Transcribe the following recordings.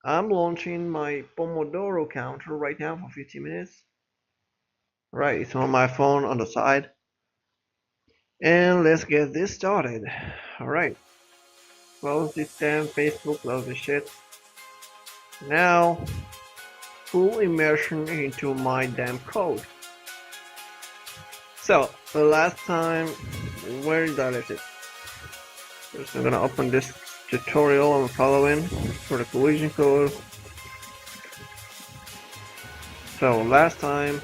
I'm launching my Pomodoro counter right now for 15 minutes. Right, it's on my phone on the side. And let's get this started. Alright, close this damn Facebook, close this shit. Now, full immersion into my damn code. So, the last time, where did I leave it? First I'm gonna open this tutorial I'm following for the collision code. So last time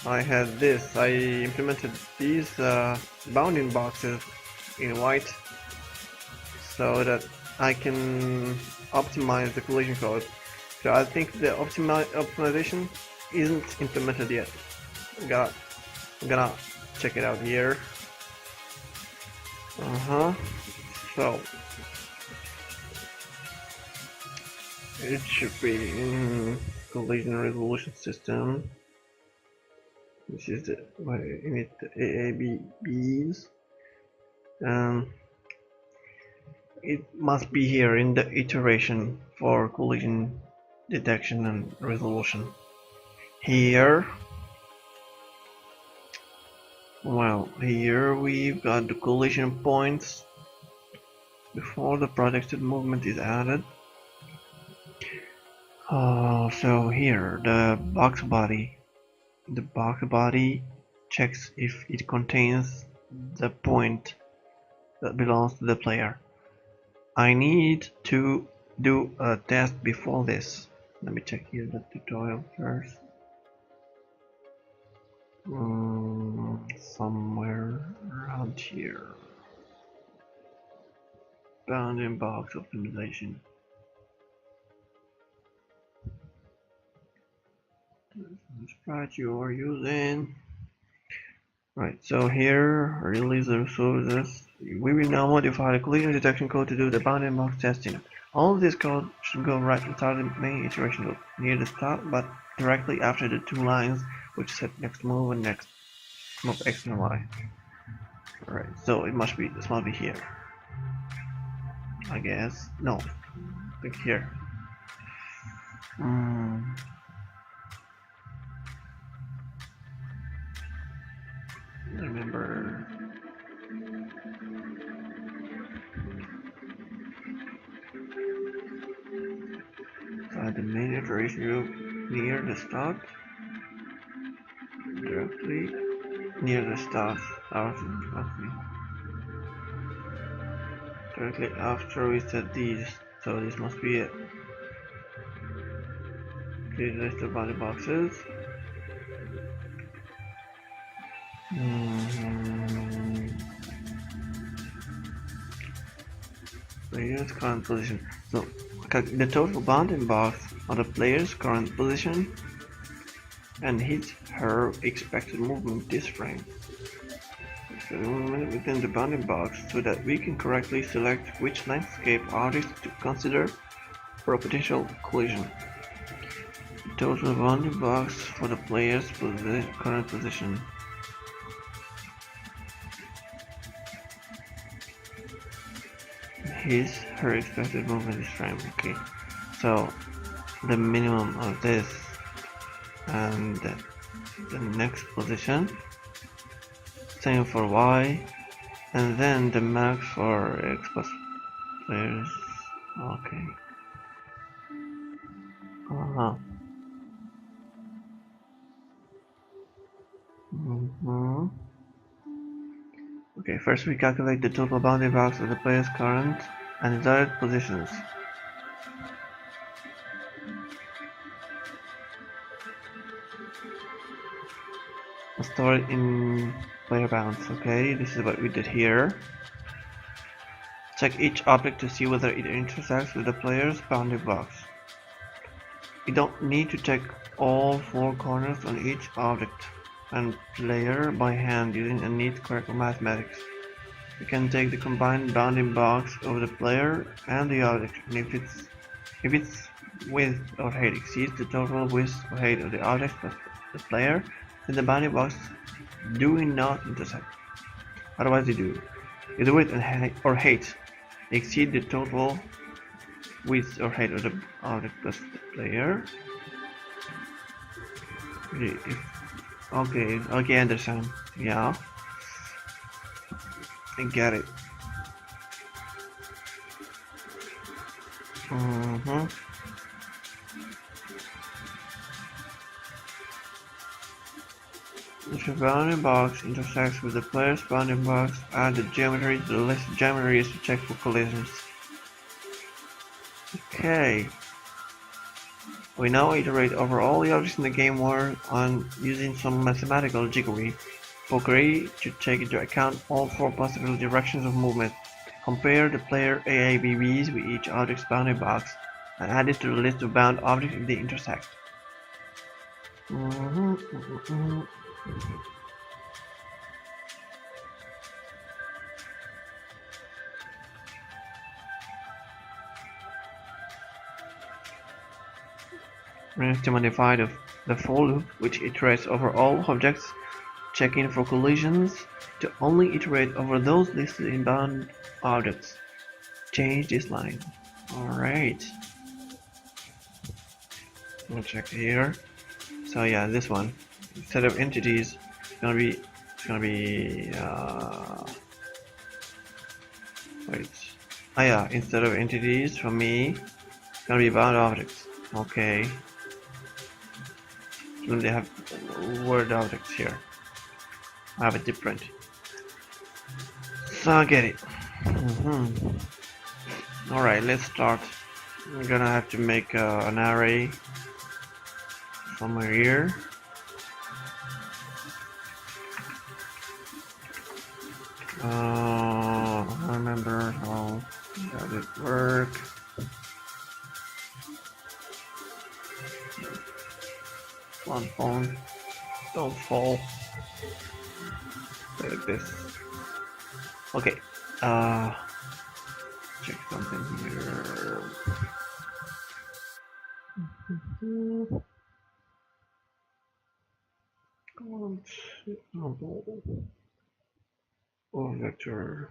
I had this, I implemented these bounding boxes in white so that I can optimize the collision code. So I think the optimization isn't implemented yet. I'm gonna check it out here. So it should be in collision resolution system. This is the init the AABBs. It must be here in the iteration for collision detection and resolution. Here, well, here we've got the collision points before the projected movement is added. So here, the box body checks if it contains the point that belongs to the player. I need to do a test before this. Let me check here the tutorial first. Somewhere around here. Bounding box optimization. The sprite you are using. Right, so here, release the resources. We will now modify the collision detection code to do the bounding box testing. All of this code should go right inside the main iteration loop, near the start, but directly after the two lines which set next move and next move X and Y. Alright, so this must be here. I guess. No. I think here. Remember. The main iteration loop near the start. Directly near the start. Directly after we set these. So this must be it. Okay, there's the body boxes. Player's current position. So the total bounding box of the player's current position and his/her expected movement this frame. So the movement within the bounding box so that we can correctly select which landscape objects to consider for a potential collision. The total bounding box for the player's current position. His/her expected movement this frame. Okay, so the minimum of this and the next position, same for Y, and then the max for X plus players. Okay. Okay, first we calculate the total bounding box of the player's current and desired positions. Store it in player bounds. Okay, this is what we did here. Check each object to see whether it intersects with the player's bounding box. You don't need to check all four corners on each object and player by hand using a neat correct mathematics. You can take the combined bounding box of the player and the object, and if its width or height exceeds the total width or height of the object plus the player, then the bounding box do not intersect. Otherwise they do. If the width and height exceed the total width or height of the object plus the player. Okay, okay, I understand. Yeah, I get it. If your bounding box intersects with the player's bounding box, add the geometry to the list of geometries to check for collisions. Okay. We now iterate over all the objects in the game world on using some mathematical jiggery pokery to take into account all 4 possible directions of movement. Compare the player AABBs with each object's bounding box and add it to the list of bound objects if they intersect. We have to modify the for loop, which iterates over all objects, checking for collisions, to only iterate over those listed in bound objects. Change this line. Alright. We'll check here. So yeah, this one. Instead of entities, it's gonna be wait. Ah yeah, instead of entities for me, it's gonna be bound objects. Okay. Then they have word objects here. I have it different. So I get it. Alright, let's start. We're gonna have to make an array somewhere here. I remember how that would work. One phone, don't fall. Like this. Okay. Check something here. Oh, vector.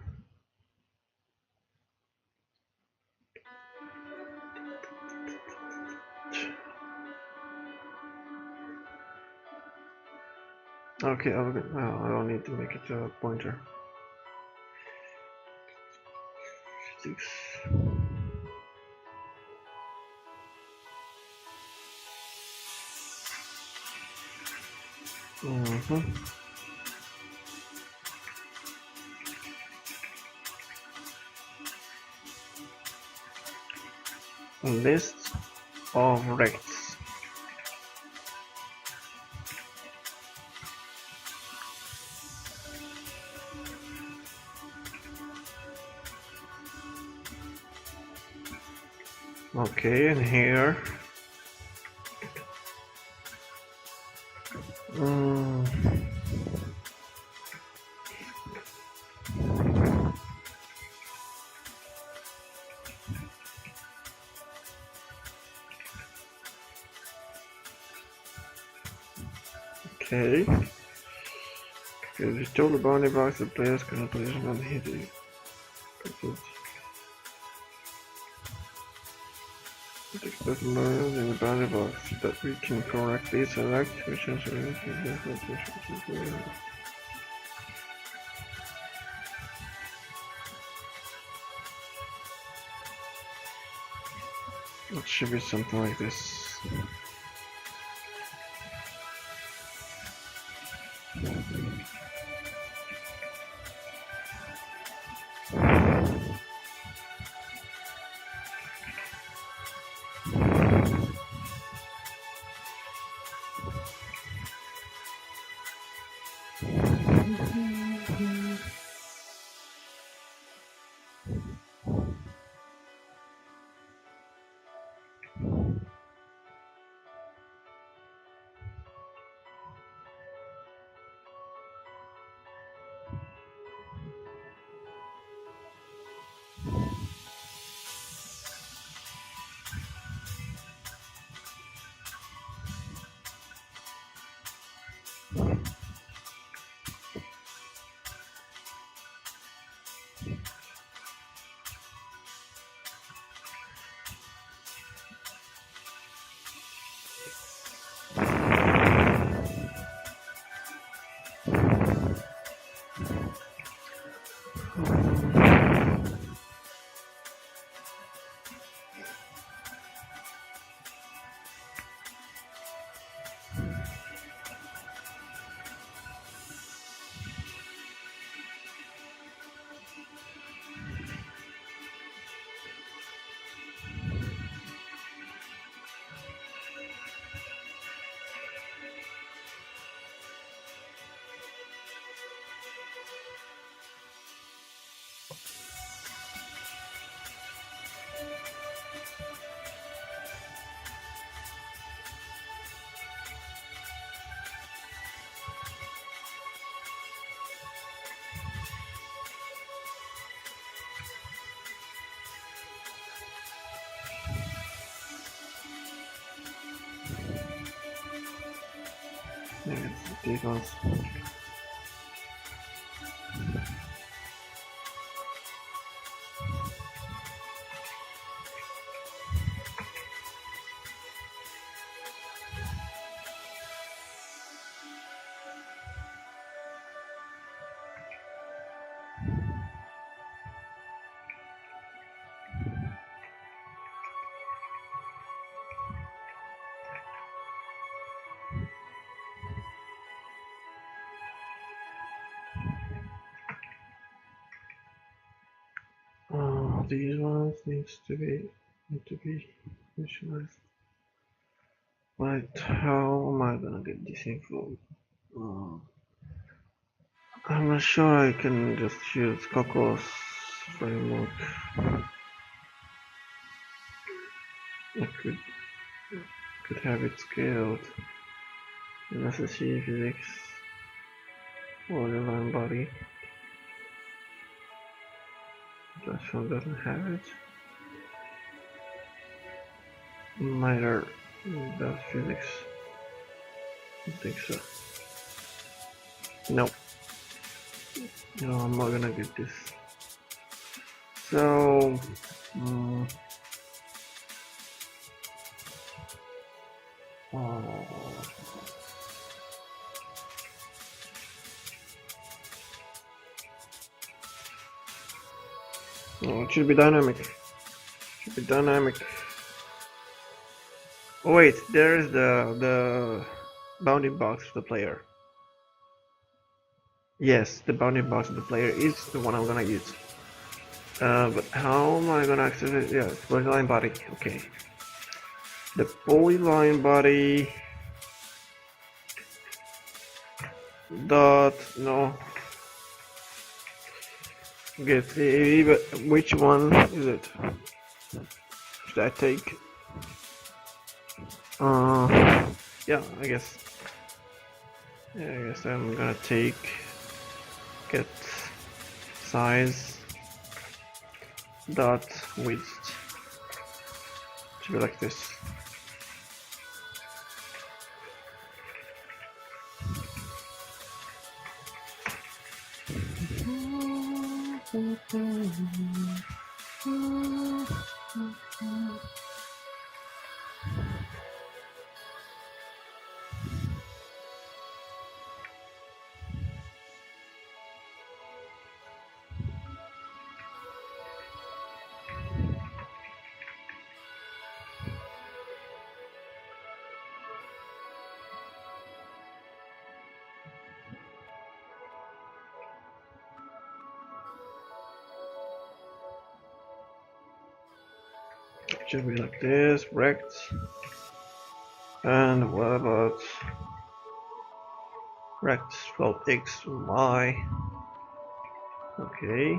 Okay, I don't need to make it a pointer. 6. A list of rects. Okay, and here. Okay. The total bounding box the players can position on hit it. Express modes in the bounding box that we can correctly select which instruments we It should be something like this. Yeah, it's these ones. These ones need to be initialized. But how am I gonna get this info? I'm not sure I can just use Cocos framework. I could have it scaled in SSC physics or the line body. That one doesn't have it. Neither does physics. I don't think so. Nope. No, I'm not gonna get this. So, it should be dynamic. Should be dynamic. Oh wait, there's the bounding box of the player. Yes, the bounding box of the player is the one I'm gonna use. But how am I gonna access it? Yeah, it's polyline body. Okay. The polyline body dot no get AABB, but which one is it? Should I take? Yeah, I guess. Yeah, I guess I'm gonna take get size dot width to be like this. Should be like this, rect. And what about rect 12x y? Okay.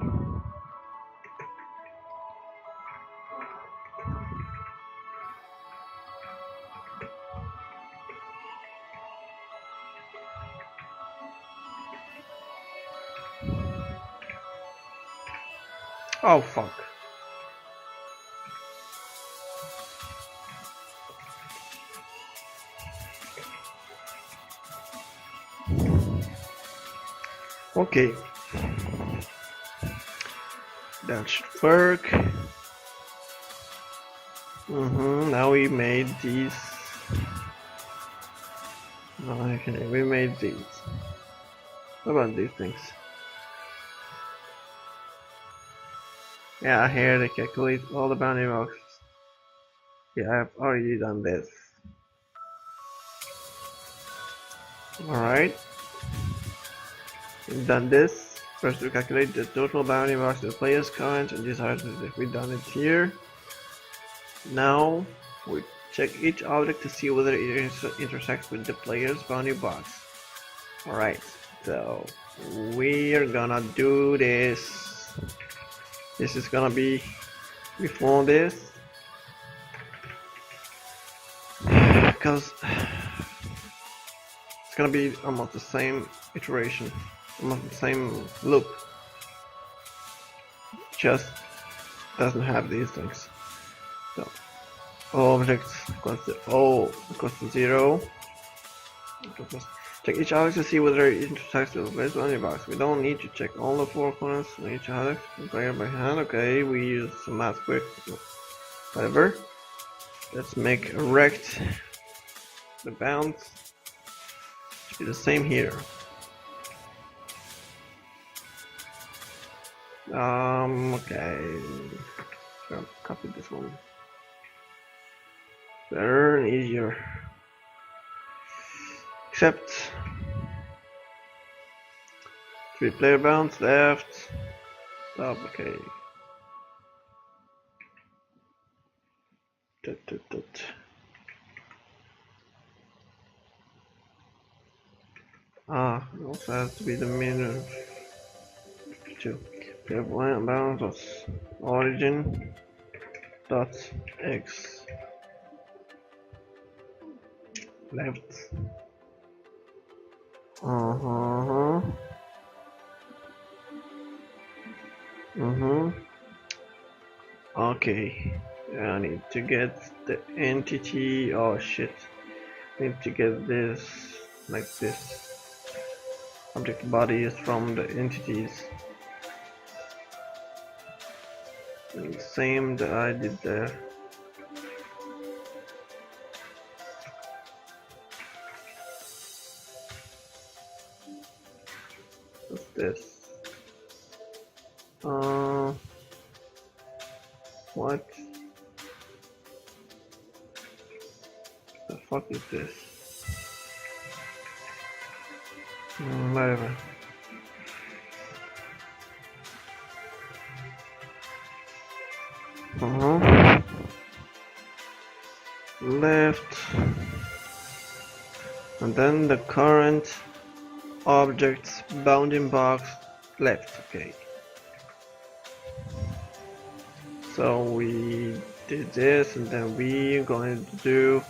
Oh fuck. Okay. That should work. Now we made these. Okay, we made these. What about these things? Yeah, here they calculate all the bounding boxes. Yeah, I've already done this. Alright. We've done this. First we calculate the total bounding box of the player's count and decide if we've done it here. Now we check each object to see whether it intersects with the player's bounding box. Alright, so we're gonna do this. This is gonna be before this. Because it's gonna be almost the same iteration, almost the same loop, just doesn't have these things. So objects equals to O equals to 0. Check each object to see whether it intersects with the place on your box. We don't need to check all the four corners on each object. Player by hand. Okay, we use some math quick. Whatever. Let's make a rect. The bounds should be the same here. Okay. So copy this one. Better and easier. Except 3 player bounds left. Stop. Okay. It also has to be the min 2. Player bounds was origin dot x left. Okay. I need to get the entity. Oh shit. Need to get this like this. Object body is from the entities. And the same that I did there. What's this? What the fuck is this? Whatever. Left. And then the current objects bounding box left. Okay. So we did this, and then we're going to do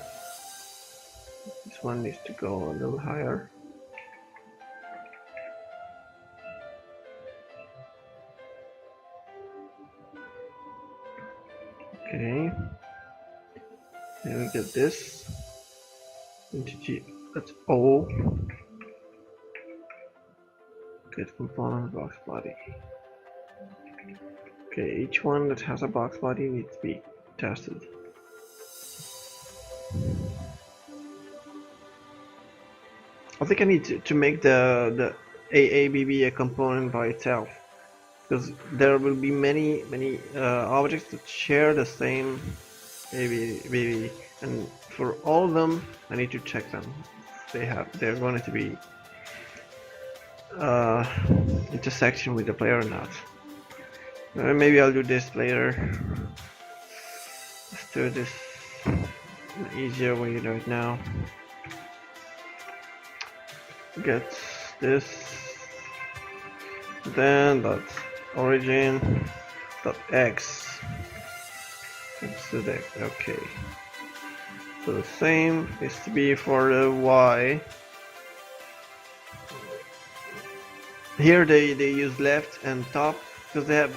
this one needs to go a little higher. Okay. Then we get this entity. That's O. Get component box body. Okay, each one that has a box body needs to be tested. I think I need to make the AABB a component by itself, because there will be many objects that share the same AABB, and for all of them I need to check them. They're going to be intersection with the player or not. Maybe I'll do this later. Let's do this an easier way right now. Get this, then dot origin dot x. Let's do that. Okay. So the same is to be for the y. Here they use left and top because they have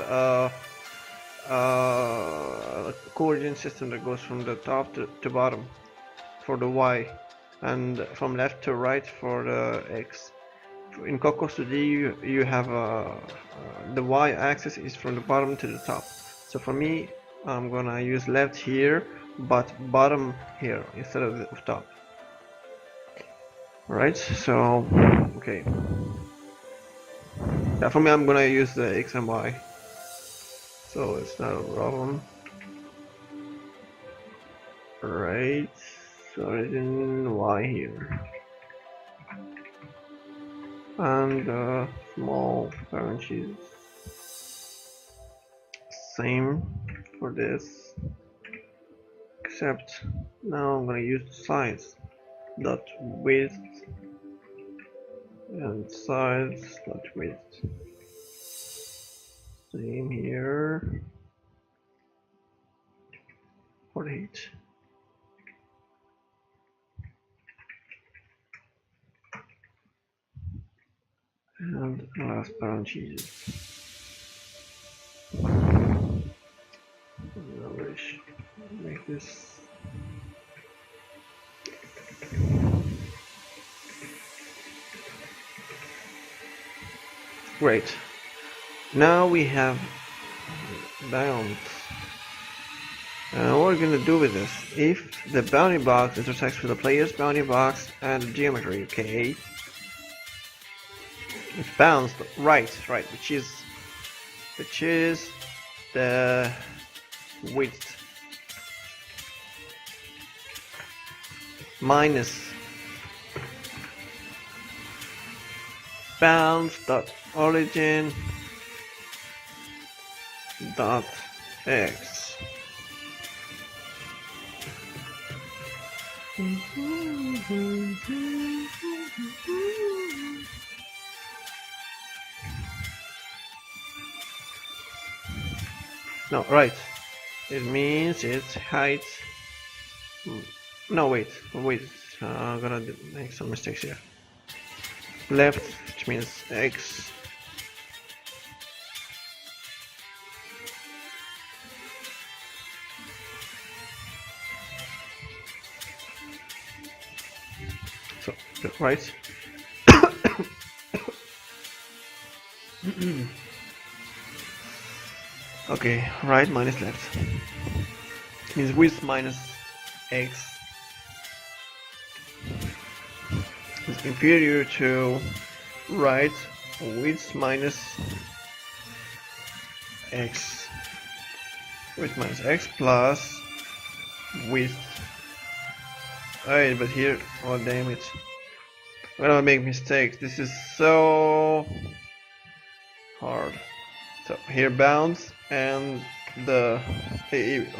a coordinate system that goes from the top to bottom for the y, and from left to right for the x. In Cocos 2D you have the y axis is from the bottom to the top. So for me, I'm gonna use left here but bottom here instead of top. Alright, so okay. Yeah, for me I'm gonna use the x and y, so it's not a problem. Right, so origin y here, and small parentheses. Same for this, except now I'm gonna use size dot width and size dot width. Same here. 48. And last parentheses. Make this Great. Now we have bounds. What we're gonna do with this? If the bounding box intersects with the player's bounding box and the geometry, okay, it's bounced right, which is the width minus bounds dot origin dot x. No, right. It means its height. No, wait. I'm gonna make some mistakes here. Left, which means x. So, right. Okay, right minus left. It means width minus x is inferior to right width minus x. Width minus x plus width. Alright, but here, oh damn it. I'm gonna make mistakes. This is so hard. So here bounds and the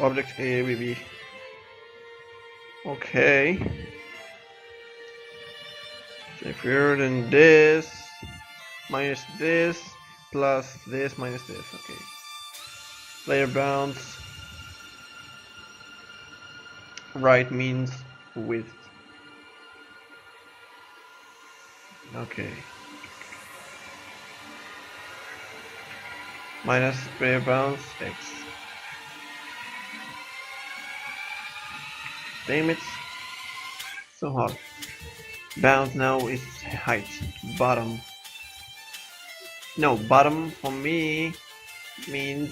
object AABB. Okay. So if you're than this minus this plus this minus this. Okay. Player bounds. Right means width. Okay. Minus player bounds x. Damn it. So hard. Bounds now is height. Bottom. No, bottom for me means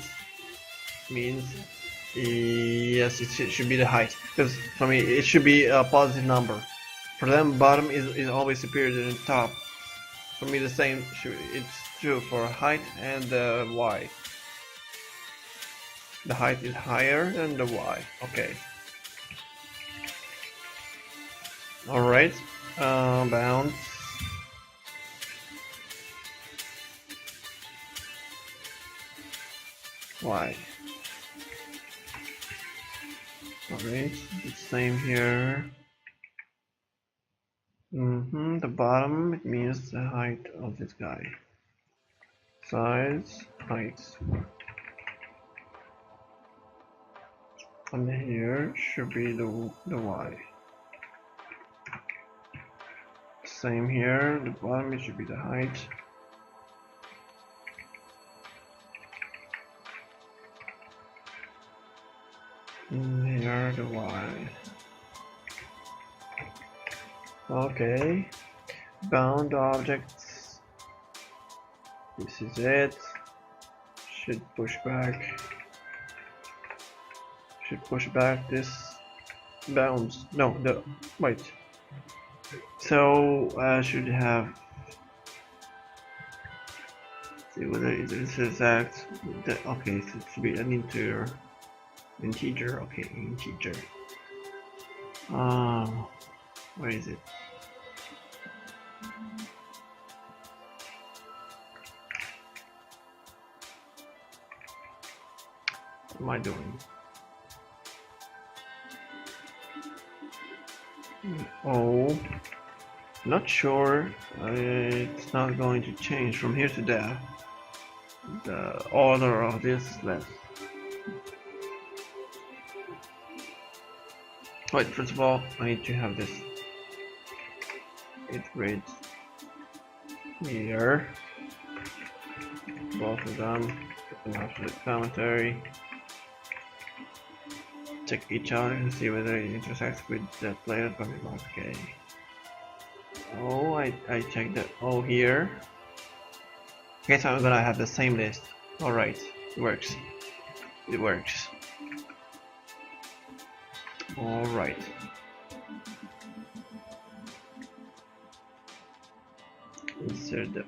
yes, it should be the height. Because for me it should be a positive number. For them bottom is always superior than the top. For me the same, it's true for height and the y. The height is higher than the y. Okay. Alright. Bounds. Y. Alright. The same here. The bottom, it means the height of this guy. Size, height. And here should be the y. Same here, the bottom it should be the height. And here the y. Okay. Bound objects. This is it. Should push back. Should push back this bounds. No, the wait. So I should have. See whether it is exact. Okay, so it should be an integer. Okay, integer. Where is it? What am I doing? Oh, not sure. It's not going to change from here to there. The order of this left. Wait, first of all, I need to have this. It reads here. Both of them. And after the commentary. Check each other and see whether it intersects with the player bounding box. Okay. Oh, I checked that. Oh, here. Okay, so I'm gonna have the same list. Alright, it works. It works. Alright. Insert the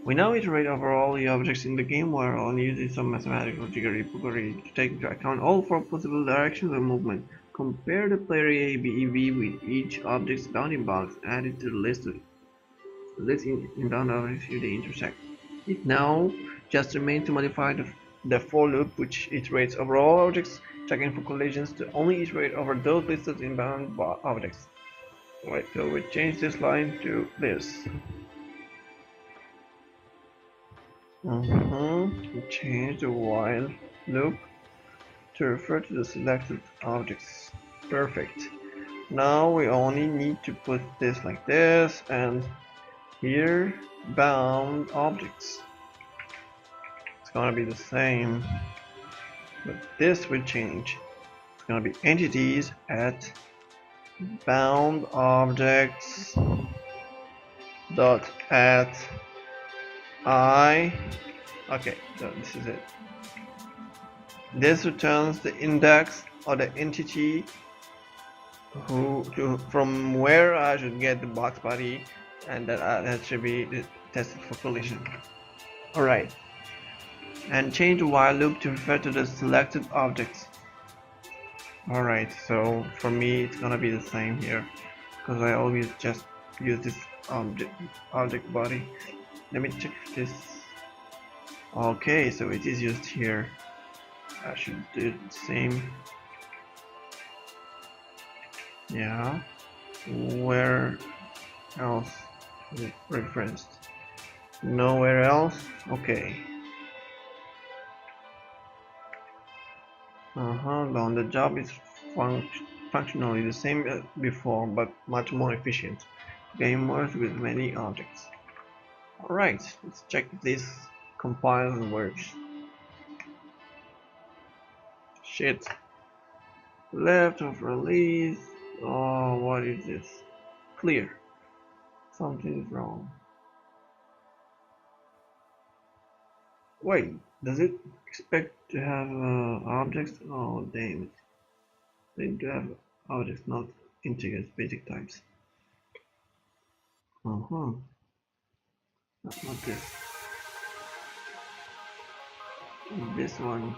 we now iterate over all the objects in the game while using some mathematical jiggery-pokery to take into account all four possible directions of movement. Compare the player AABB with each object's bounding box added to the list in bound objects if they intersect. It now just remains to modify the for loop which iterates over all objects, checking for collisions to only iterate over those listed in bound objects. Right, so we change this line to this. We change the while loop to refer to the selected objects. Perfect. Now we only need to put this like this, and here bound objects. It's gonna be the same, but this will change. It's gonna be entities at bound objects dot at I. Okay, so this is it. This returns the index or the entity from where I should get the box body, and that should be tested for collision. Alright, and change the while loop to refer to the selected objects. Alright, so for me it's gonna be the same here because I always just use this object body. Let me check this. Okay, so it is used here. I should do the same. Yeah. Where else is it referenced? Nowhere else? Okay. Now the job is functionally the same as before, but much more efficient. Game works with many objects. Alright, let's check if this compiles and works. Shit. Left of release. Oh, what is this? Clear. Something is wrong. Wait, does it expect to have objects? Oh, damn it. They do have objects, not integers, basic types. Not this. This one.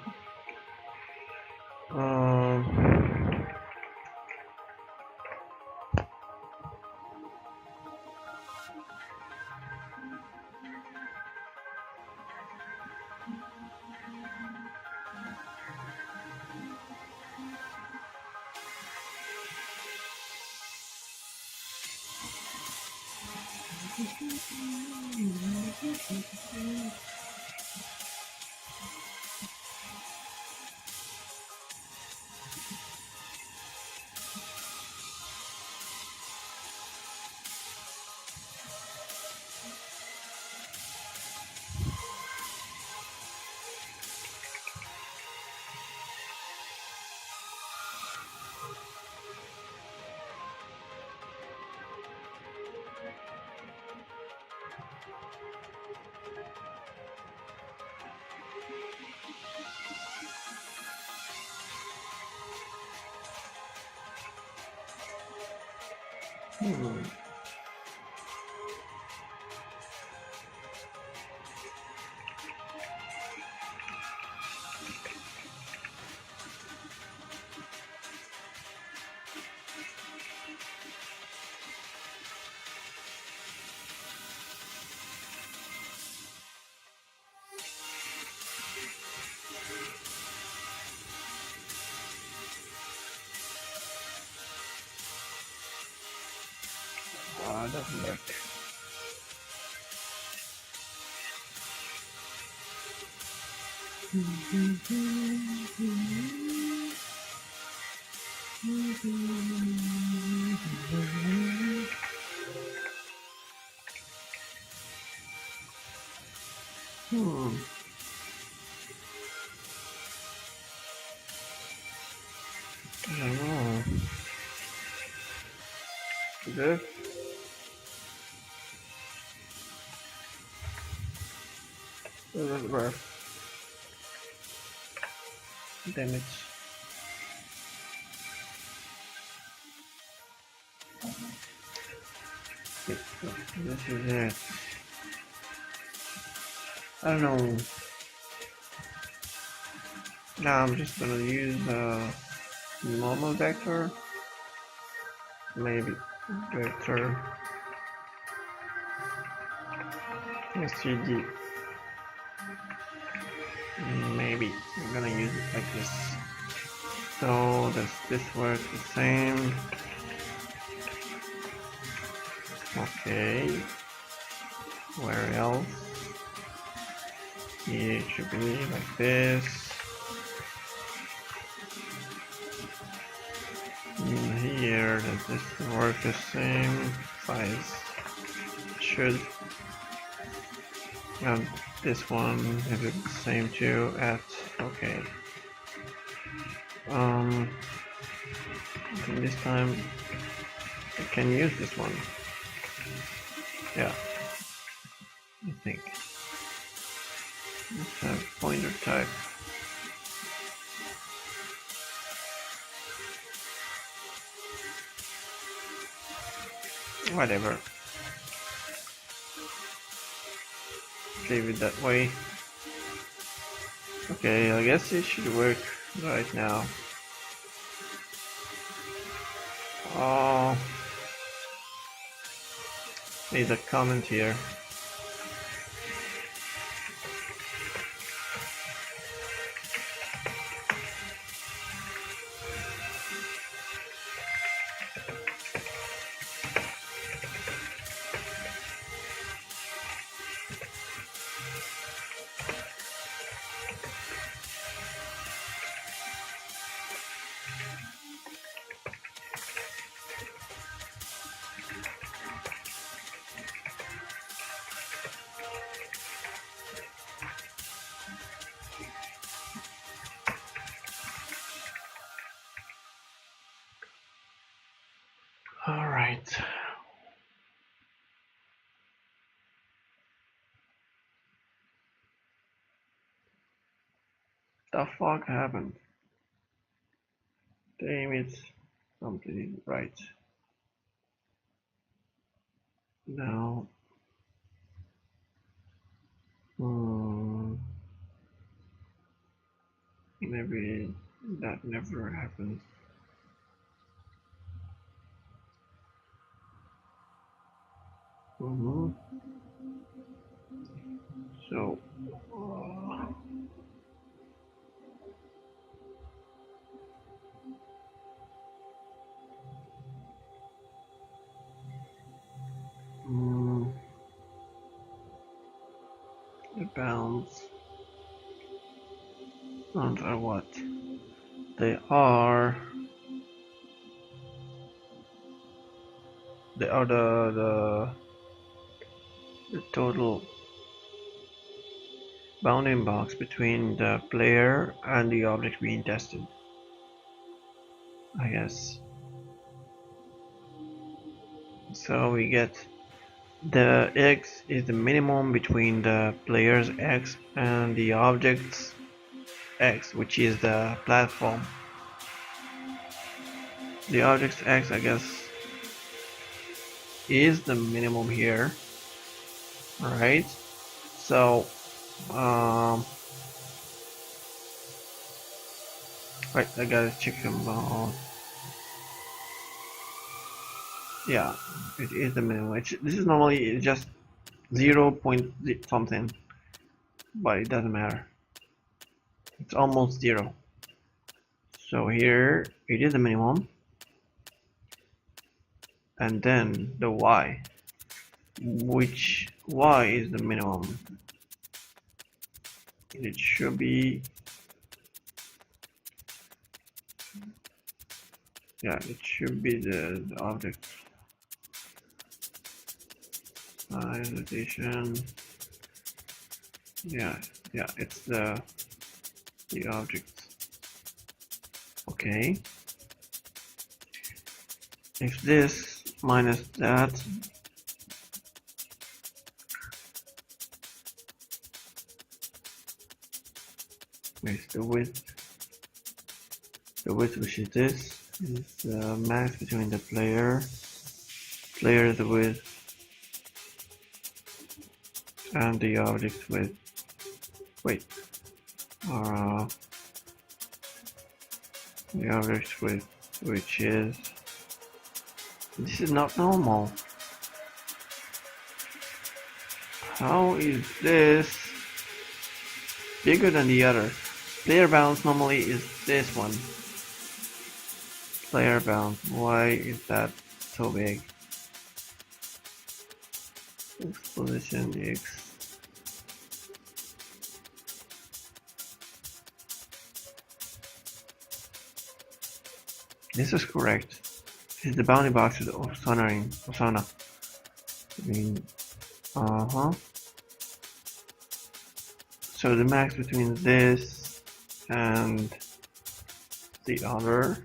Doesn't work. I don't know. This. were damage. This is it. I don't know. Now I'm just gonna use a normal vector. Maybe vector STD. Maybe I'm gonna use it like this. So does this work the same? Okay. Where else? It should be like this. Here, does this work the same size? Should. And this one is the same too at okay. I think this time I can use this one. Yeah, I think. Let's have pointer type. Whatever. Leave it that way. Okay, I guess it should work right now. Oh, there's a comment here. All right. The fuck happened? Damn it. Something right. Now. Maybe that never happens. So. The bounds are what? They are the total bounding box between the player and the object being tested, I guess. So we get the x is the minimum between the player's x and the object's x, which is the platform. The object's x, I guess, is the minimum here. Alright, so right, I gotta check them out. Yeah, it is the minimum. This is normally just 0 point something, but it doesn't matter. It's almost 0. So here it is the minimum, and then the y, which y is the minimum. It should be, yeah, it should be the object size rotation. Yeah, it's the object. Okay. If this minus that, Where's the width? The width, which is this, is the max between the player, the width, and the object width. Wait. The object width, which is... This is not normal. How is this bigger than the other? Player bounds normally is this one. Player bound. Why is that so big? X position X. This is correct. This is the bounding box of Sonarin. Sona. I mean, So the max between this and the other.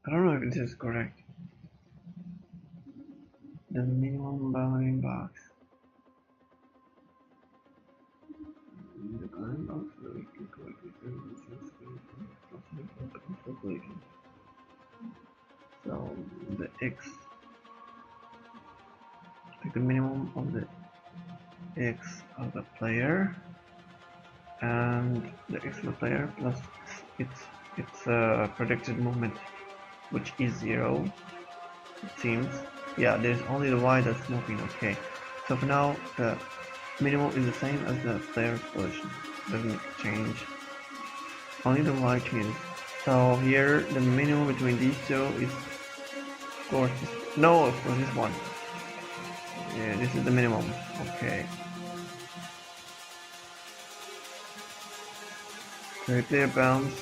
I don't know if this is correct. The minimum bounding box. The bounding box so the X, like the minimum of the X of the player and the X of the player plus its predicted movement, which is 0, it seems. Yeah, there's only the Y that's moving. Okay, so for now the minimum is the same as the player's position, doesn't change, only the Y changes. So here the minimum between these two is, of course, this one. Yeah, this is the minimum. Okay. So player bounds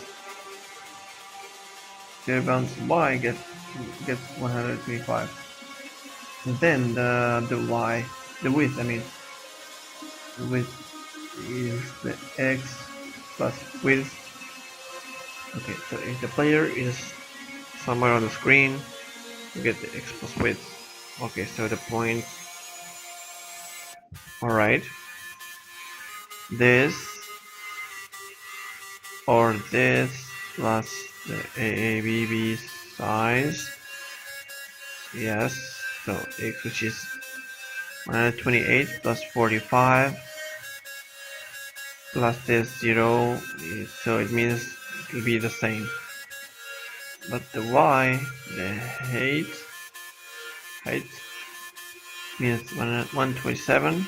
Y gets 125. And then the Y, the width, I mean, the width is the X plus width. Okay, so if the player is somewhere on the screen, you get the X plus width. Okay, so the point. Alright. This or this plus the AABB size. Yes, so X, which is 128 plus 45 plus this 0, so it means it will be the same. But the Y, the height means 127.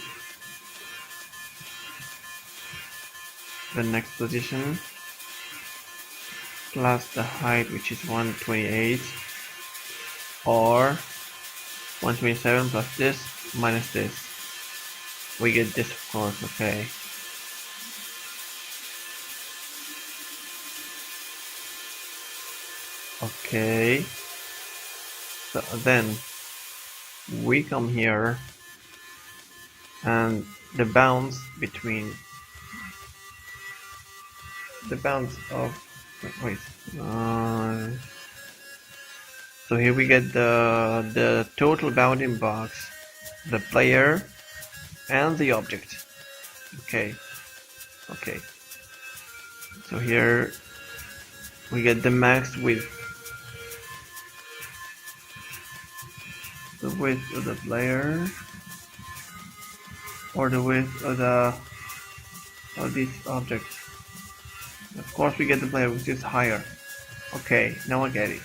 The next position plus the height, which is 128, or 127 plus this minus this. We get this, of course. Okay. Okay. So then we come here, and the bounds between the bounds of so here we get the total bounding box, the player and the object. Okay. So here we get the max width, the width of the player, or the width of this object. Of course we get the player, which is higher. Okay, now I get it.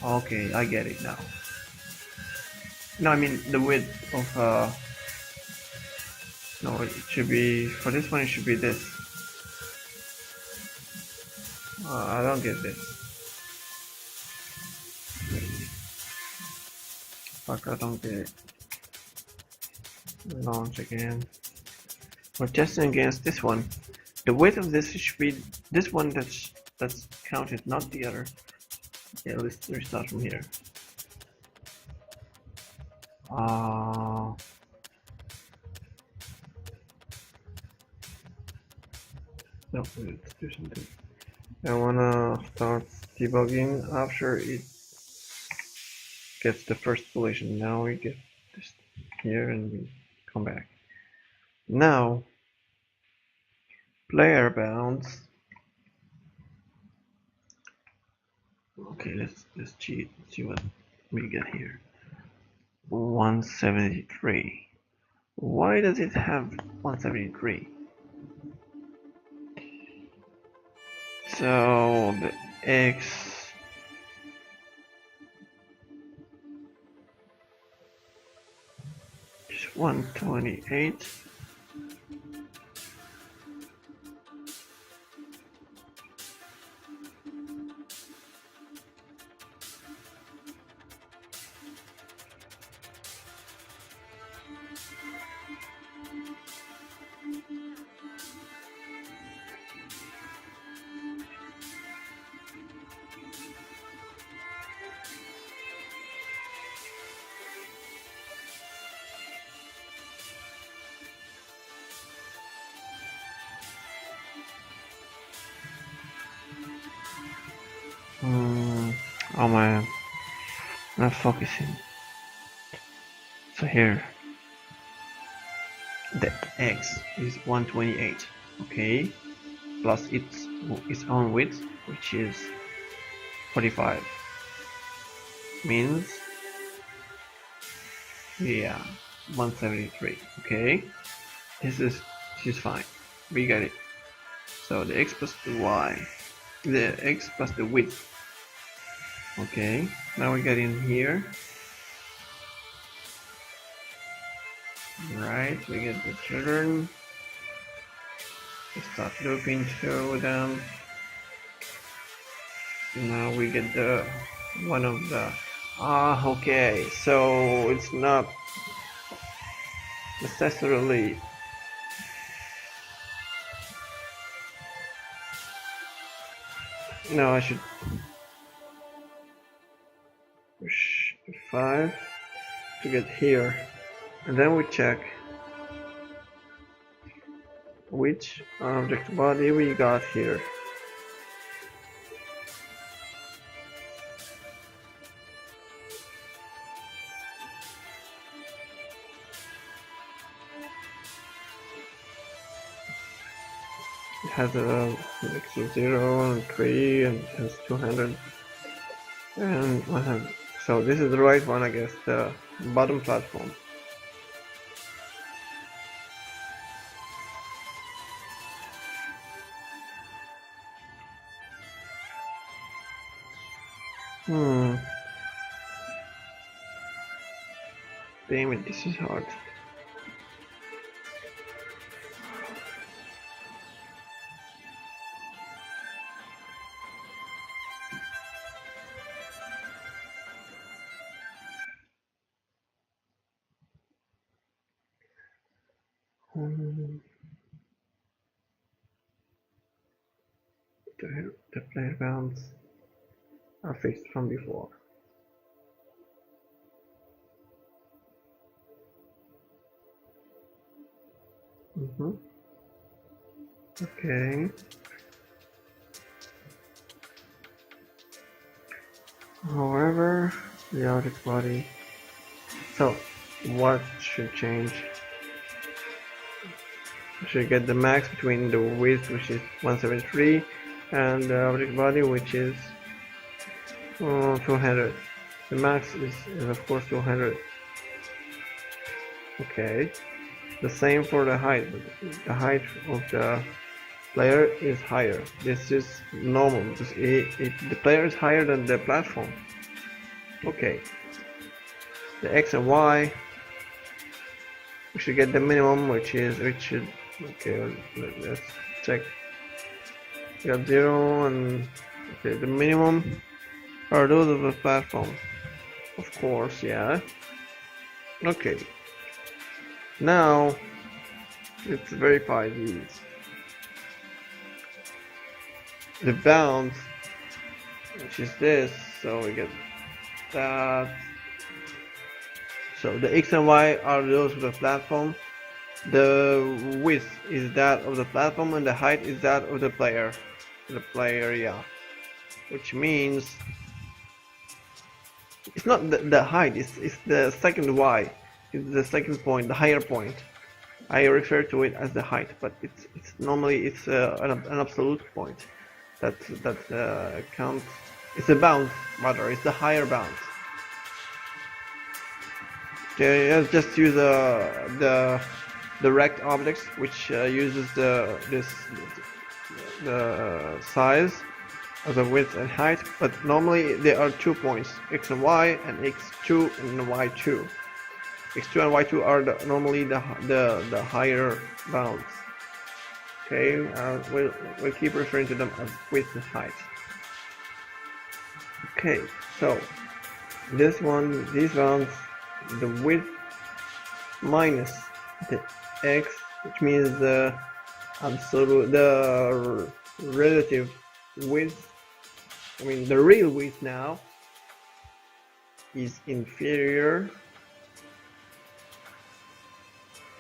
Okay, I get it now. No, I mean the width of no, it should be, for this one it should be this. I don't get this. Fuck, I don't get it. Launch again. We're testing against this one. The width of this should be this one that's counted, not the other. Yeah, let's restart from here. No, let's do something. I wanna start debugging after it gets the first position. Now we get this here and we come back. Now player bounds. Okay, let's cheat. See what we get here. 173. Why does it have 173? So the X is 128. Oh my, not focusing. So here, the X is 128, okay, plus its own width, which is 45, means, yeah, 173, okay, this is fine, we got it. So the X plus the Y, the X plus the width, okay, now we get in here. Right, we get the children. We start looping through them. Now we get the one of the okay, so it's not necessarily I should push 5 to get here. And then we check which object body we got here. It has a like 0 and 3 and it has 200 and 100. So this is the right one, I guess, the bottom platform. Damn it, this is hard. The player bounds are fixed from before. Okay. However, the object body. So, what should change? We should get the max between the width, which is 173, and the object body, which is 200. The max is of course 200. Okay. The same for the height. The height of the player is higher. This is normal because the player is higher than the platform. Okay. The X and Y, we should get the minimum, okay, let's check. We got 0 and okay, the minimum are those of the platform. Of course, yeah. Okay. Now let's verify these. The bounds, which is this, so we get that. So the X and Y are those of the platform. The width is that of the platform and the height is that of the player. Yeah. Which means it's not the height, it's the second y. It's the second point, the higher point. I refer to it as the height, but it's normally it's an absolute point that counts. It's a bounce, rather. It's the higher bounce. Okay, let's just use the rect objects, which uses the size as a width and height, but normally there are 2 points, x and y, and x2 and y2. x2 and y2 are normally the higher bounds. Okay, we'll keep referring to them as width and height. Okay, so these bounds, the width minus the x, which means the relative width, I mean the real width now, is inferior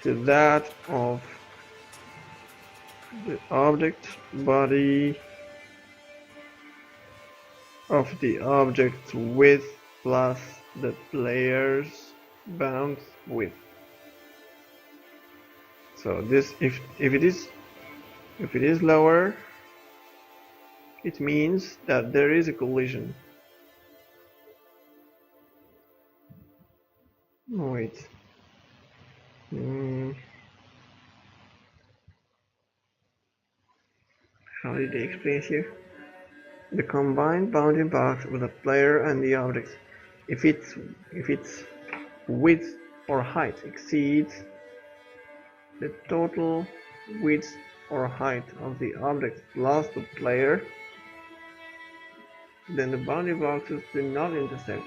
to that of the object body of the object width plus the player's bounce width. So this, if it is lower, it means that there is a collision. Wait. How did they explain here? The combined bounding box with the player and the object, if its width or height exceeds the total width or height of the object plus the player, then the bounding boxes do not intersect.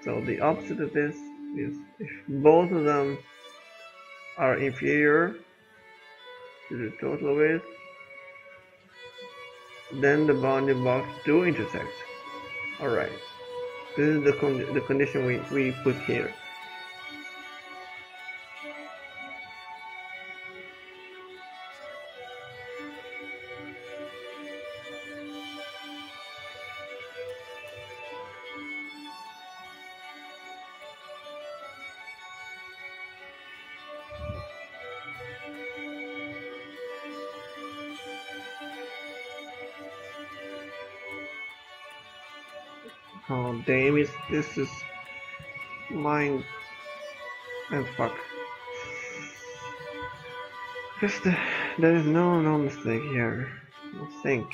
So the opposite of this is if both of them are inferior to the total width, then the bounding box do intersect. Alright, this is the condition we put here. Oh damn it, this is mine and fuck. Just there is no mistake here, I think.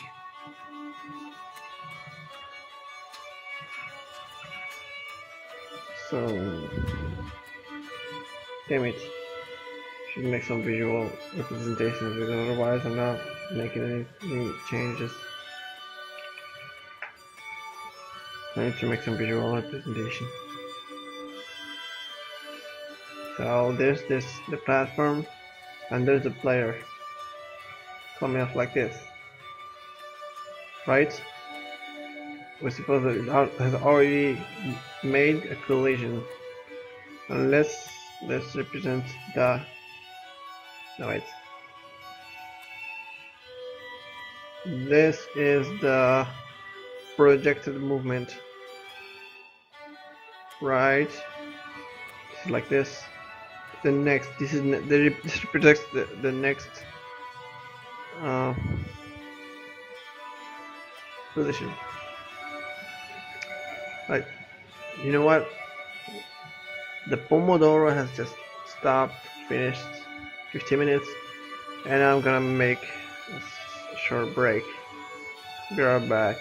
So damn it. Should make some visual representations because otherwise I'm not making any changes. I need to make some visual representation. So there's the platform, and there's the player coming off like this, right? We suppose that it has already made a collision, and let's represent the. No wait. This is the projected movement. Right, this is like this. The next, this represents the next position. Right, you know what? The Pomodoro has just stopped, finished 15 minutes, and I'm gonna make a short break. Be right back.